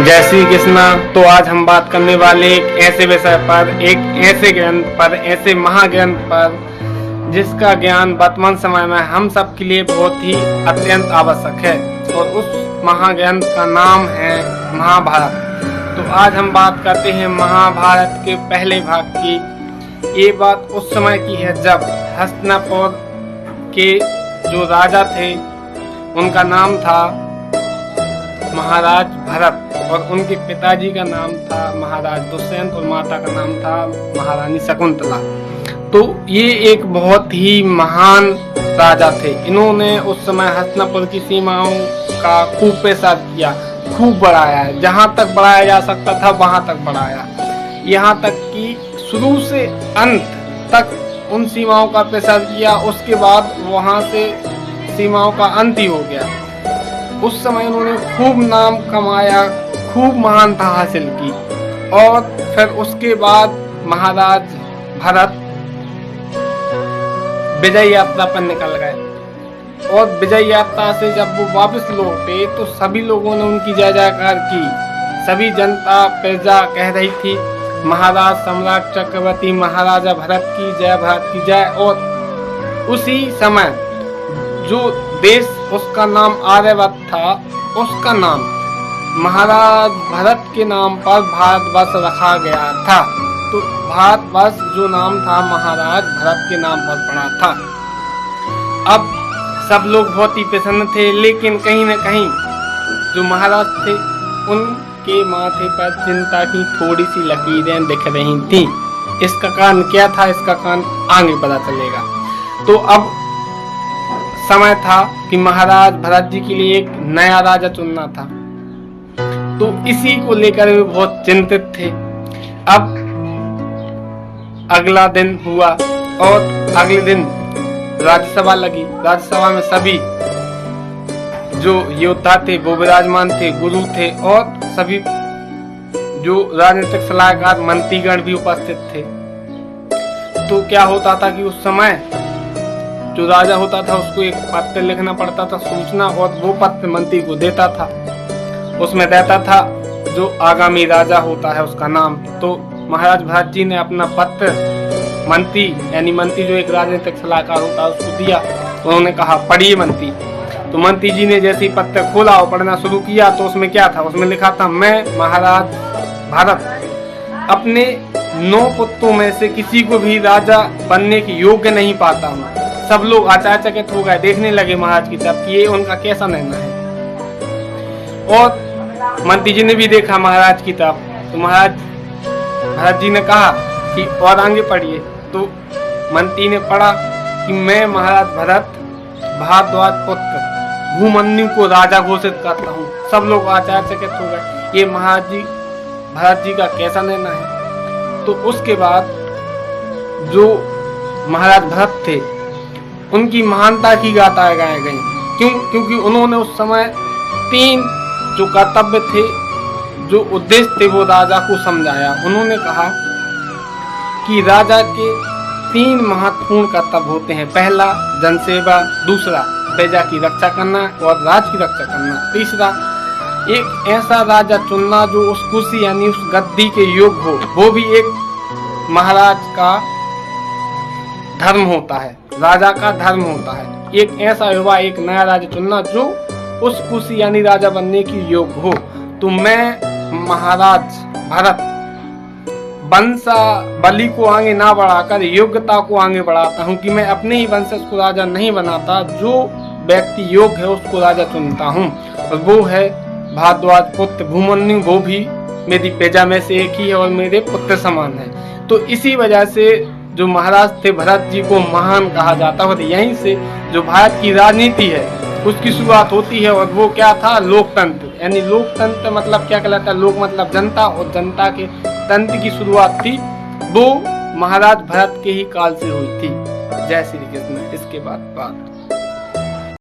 जय श्री कृष्णा। तो आज हम बात करने वाले एक ऐसे विषय पर, एक ऐसे ग्रंथ पर, ऐसे महाग्रंथ पर जिसका ज्ञान वर्तमान समय में हम सब के लिए बहुत ही अत्यंत आवश्यक है, और उस महाग्रंथ का नाम है महाभारत। तो आज हम बात करते हैं महाभारत के पहले भाग की। ये बात उस समय की है जब हस्तिनापुर के जो राजा थे उनका नाम था महाराज भरत, और उनके पिताजी का नाम था महाराज दुष्यंत, और माता का नाम था महारानी शकुंतला। तो ये एक बहुत ही महान राजा थे। इन्होंने उस समय हस्तिनापुर की सीमाओं का खूब प्रसार किया, खूब बढ़ाया है। जहाँ तक बढ़ाया जा सकता था वहाँ तक बढ़ाया, यहाँ तक कि शुरू से अंत तक उन सीमाओं का प्रसार किया। उसके बाद वहाँ से सीमाओं का अंत ही हो गया। उस समय उन्होंने खूब नाम कमाया, खूब महानता हासिल की, और फिर उसके बाद महाराज भरत विजय यात्रा पर निकल गए, और विजय यात्रा से जब वो वापस लौटे तो सभी लोगों ने उनकी जय जयकार की। सभी जनता प्रजा कह रही थी महाराज सम्राट चक्रवर्ती महाराजा भरत की जय, भरत की जय। और उसी समय जो देश उसका नाम आर्यवर्त था, उसका नाम महाराज भरत के नाम पर भारतवर्ष रखा गया था। तो भारतवर्ष जो नाम था महाराज भरत के नाम पर पड़ा था। अब सब लोग बहुत ही प्रसन्न थे, लेकिन कहीं न कहीं जो महाराज थे उनके माथे पर चिंता की थोड़ी सी लकीरें दिख रही थी। इसका कारण क्या था, इसका कारण आगे पता चलेगा। तो अब समय था कि महाराज भरत जी के लिए एक नया राजा चुनना था, तो इसी को लेकर वे बहुत चिंतित थे। अब अगला दिन हुआ, और अगले दिन राज्यसभा लगी। राज्यसभा में सभी जो योद्धा थे वो विराजमान थे, गुरु थे, और सभी जो राजनीतिक सलाहकार मंत्रीगण भी उपस्थित थे। तो क्या होता था कि उस समय जो राजा होता था उसको एक पत्र लिखना पड़ता था, सूचना, और वो पत्र मंत्री को देता था। उसमें रहता था जो आगामी राजा होता है उसका नाम। तो महाराज भरत जी ने अपना पत्र मंत्री, यानी मंत्री जो एक राजनीतिक सलाहकार होता है, उसको दिया। उन्होंने कहा पढ़िए मंत्री। तो मंत्री जी ने जैसे ही पत्र खोला और पढ़ना शुरू किया तो उसमें क्या था, उसमें लिखा था मैं महाराज भरत अपने 9 पुत्रों में से किसी को भी राजा बनने के योग्य नहीं पाता हूँ। सब लोग आश्चर्यचकित हो गए, देखने लगे महाराज की तरफ कि ये उनका कैसा निर्णय है। और मंत्री जी ने भी देखा महाराज की तरफ, तो महाराज भरत जी ने कहा कि और आगे पढ़िए। तो मंत्री ने पढ़ा कि मैं महाराज भरत भारद्वाज पुत्र भूमन्यु को राजा घोषित करता हूँ। सब लोग आश्चर्यचकित हो गए, ये महाराज जी भरत जी का कैसा निर्णय है। तो उसके बाद जो महाराज भरत थे उनकी महानता की गाथाएं गाई गई। क्योंकि उन्होंने उस समय 3 जो कर्तव्य थे, जो उद्देश्य थे, वो राजा को समझाया। उन्होंने कहा कि राजा के 3 महत्वपूर्ण कर्तव्य होते हैं। पहला जनसेवा, दूसरा प्रजा की रक्षा करना और राज की रक्षा करना, तीसरा एक ऐसा राजा चुनना जो उस कुर्सी यानी उस गद्दी के योग्य हो। वो भी एक महाराज का धर्म होता है, राजा का धर्म होता है। एक ऐसा युवा, एक नया राजा चुनना जो उस कुर्सी यानी राजा बनने की योग्य हो। तो मैं महाराज भरत वंशावली को आगे ना बढ़ाकर योग्यता को आगे बढ़ाता हूँ कि मैं अपने ही वंशज को राजा नहीं बनाता, जो व्यक्ति योग्य है उसको राजा चुनता हूँ, और वो है भारद्वाज पुत्र भूमन्यु। वो भी मेरी प्रजा में से एक ही है और मेरे पुत्र समान है। तो इसी वजह से जो महाराज थे भरत जी को महान कहा जाता है। यहीं से जो भारत की राजनीति है उसकी शुरुआत होती है, और वो क्या था, लोकतंत्र। यानी लोकतंत्र मतलब क्या कहलाता है, लोक मतलब जनता, और जनता के तंत्र की शुरुआत थी वो महाराज भरत के ही काल से हुई थी। जय श्री कृष्ण। इसके बाद